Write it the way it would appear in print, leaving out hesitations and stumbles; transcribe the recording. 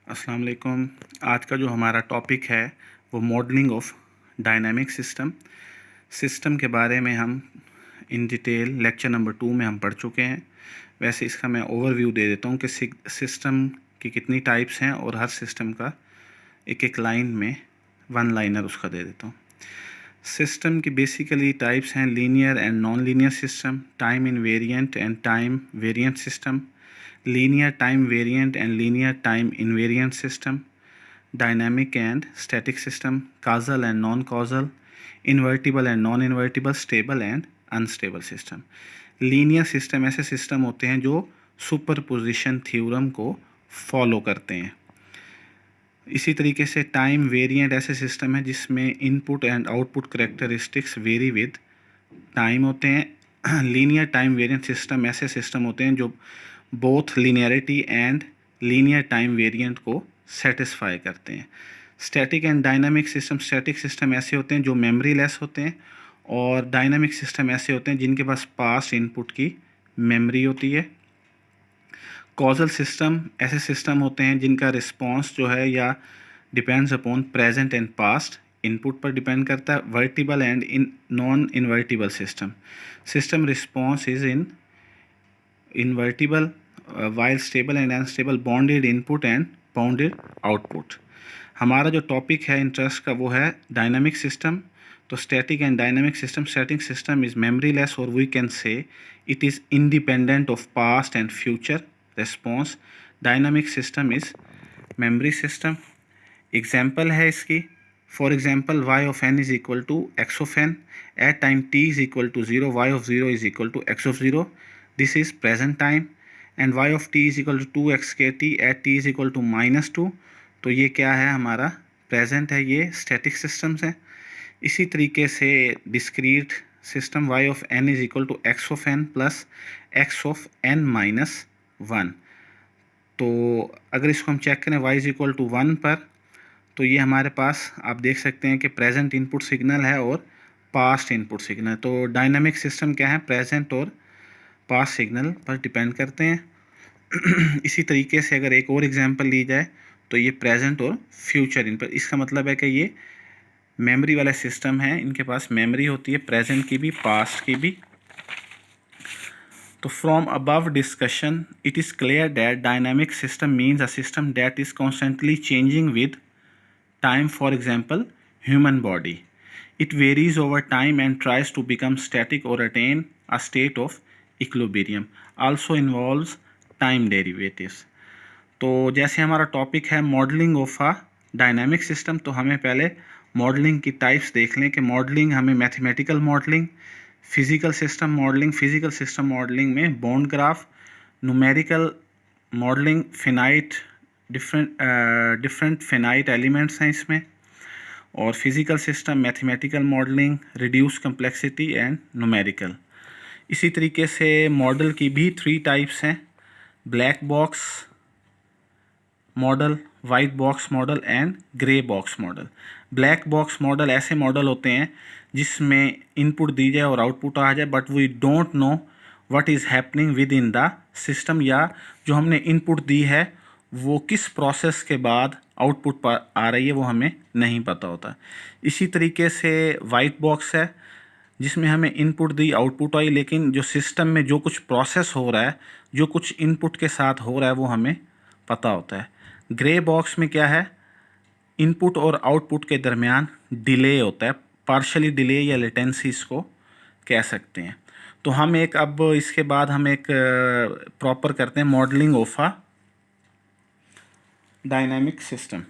अस्सलाम वालेकुम। आज का जो हमारा टॉपिक है वो मॉडलिंग ऑफ डायनामिक सिस्टम के बारे में हम इन डिटेल लेक्चर नंबर 2 में हम पढ़ चुके हैं। वैसे इसका मैं ओवरव्यू दे देता हूँ कि सिस्टम की कितनी टाइप्स हैं और हर सिस्टम का एक एक लाइन में वन लाइनर उसका दे देता हूँ। सिस्टम की बेसिकली टाइप्स हैं linear and non linear system, time invariant and time variant system, linear time variant and linear time invariant system, dynamic and static system, causal and non-causal, invertible and non-invertible, stable and unstable system. Linear system ऐसे system होते हैं जो superposition theorem को follow करते हैं। इसी तरीके से टाइम वेरिएंट ऐसे सिस्टम है जिसमें input and output characteristics very with time होते हैं। लीनियर टाइम वेरिएंट सिस्टम ऐसे सिस्टम होते हैं जो both linearity and linear time variant को सेटिस्फाई करते हैं। Static and dynamic system, static system ऐसे होते हैं जो मेमोरी लेस होते हैं और डायनामिक सिस्टम ऐसे होते हैं जिनके पास पास्ट इनपुट की मेमोरी होती है। कॉजल सिस्टम ऐसे सिस्टम होते हैं जिनका रिस्पॉन्स जो है या depends upon present and past input पर डिपेंड करता है। Vertebral and non invertible system response is invertible while stable and unstable, bounded input and bounded output। हमारा जो टॉपिक है इंटरेस्ट का वो है डायनामिक सिस्टम। तो static and dynamic system, static system is memory less और we can say it is independent of past and future response. Dynamic system is memory system. Example है इसकी, for example y of n is equal to x of n, at time t is equal to 0, y of 0 is equal to x of 0, this is present time, and y of t is equal to 2x kt at t is equal to -2। तो ये क्या है, हमारा present है, ये static systems हैं। इसी तरीके से discrete system y of n is equal to x of n plus x of n minus 1। तो अगर इसको हम चेक करें y is equal to 1 पर, तो ये हमारे पास आप देख सकते हैं कि प्रेजेंट इनपुट सिग्नल है और पास्ट इनपुट सिग्नल। तो डायनामिक सिस्टम क्या है, प्रेजेंट और पास्ट सिग्नल पर डिपेंड करते हैं। इसी तरीके से अगर एक और एग्जांपल ली जाए तो ये प्रेजेंट और फ्यूचर इनपुट, इसका मतलब है कि ये मेमोरी वाला सिस्टम है, इनके पास मेमोरी होती है प्रेजेंट की भी पास्ट की भी। तो from above discussion it is clear that dynamic system means a system that is constantly changing with time. For example human body, it varies over time and tries to become static और attain a state of equilibrium, also involves time derivatives. तो जैसे हमारा topic है modelling of a dynamic system, तो हमें पहले modelling की types देख लें कि मॉडलिंग हमें mathematical modelling, physical system modelling, physical system modelling में bond graph, numerical modelling, finite different finite elements हैं इसमें, और physical system mathematical modelling, reduce complexity and numerical. इसी तरीके से मॉडल की भी 3 टाइप्स हैं, black box model, white box model and grey box model. Black box model ऐसे मॉडल होते हैं जिसमें इनपुट दी जाए और आउटपुट आ जाए, but we don't know what is happening within the system, या जो हमने इनपुट दी है वो किस प्रोसेस के बाद आउटपुट पर आ रही है वो हमें नहीं पता होता। इसी तरीके से वाइट बॉक्स है जिसमें हमें इनपुट दी आउटपुट आई, लेकिन जो सिस्टम में जो कुछ प्रोसेस हो रहा है, जो कुछ इनपुट के साथ हो रहा है वो हमें पता होता है। ग्रे बॉक्स में क्या है, इनपुट और आउटपुट के दरमियान डिले होता है, पार्शली डिले या लेटेंसी इसको कह सकते हैं। तो हम एक अब इसके बाद हम एक प्रॉपर करते हैं modelling of a dynamic system.